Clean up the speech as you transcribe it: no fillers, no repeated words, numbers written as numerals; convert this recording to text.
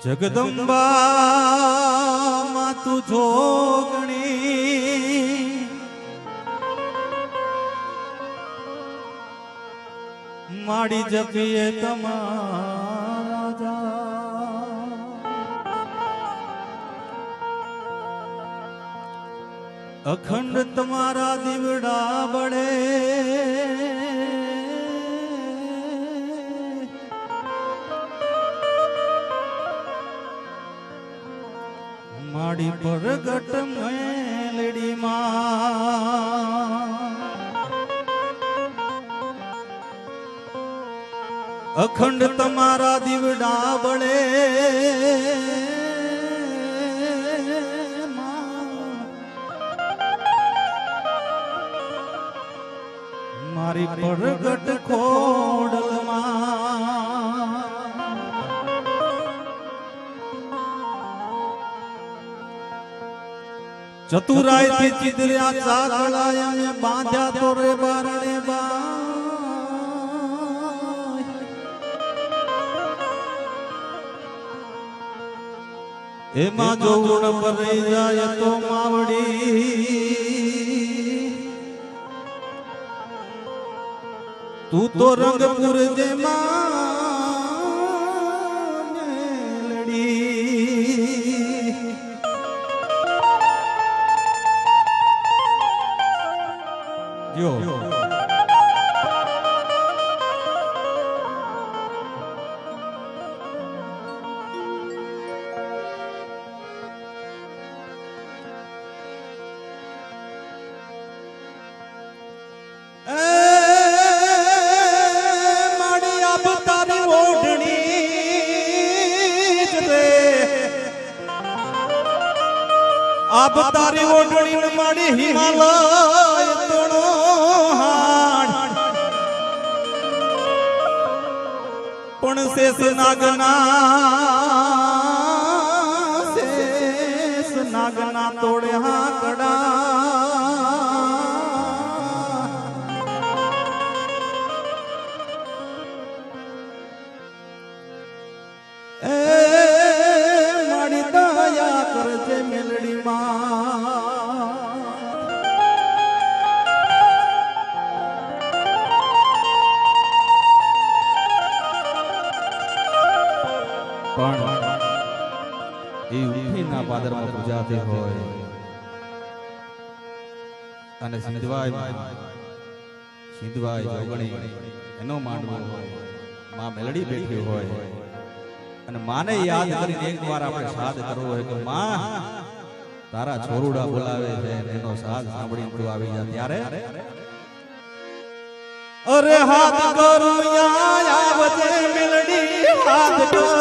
જગદંબા માતુ જોગણી માડી જપીએ તમારા અખંડ તમારા દીવડા બળે માડી પ્રગટ મેલડી માં અખંડ તમારા દીવડા બળે મારી પ્રગટ ખોડલમાં ચતુરાઈ થી ચિદર્યા ચાકળાય અમે બાંધ્યા તો રે બારણે બા એમાં જો ગુણ ભરાઈ જાય તો માવડી તું તો રંગપુર જેમાં મેલડી જો આપ તારી ઓઢણી માડી હિમાલય તોણો હાડ પણ શેષ નાગના તોડે હાકડા એ માડી દયા કરજે મેલડી પણ એ ઉઠીના પાદરમાં પૂજાતી હોય અને સિંધવાઈ જોગણી એનો માંડવો હોય માં મેલડી બેઠી હોય અને માને યાદ કરીને એકવાર આપણે સાદ કરવો હોય કે માં તારા છોરુડા બોલાવે છે એનો સાદ સાંભળીને તું આવી જા ત્યારે અરે હાથ કરું આવજે મેલડી હાથ કરું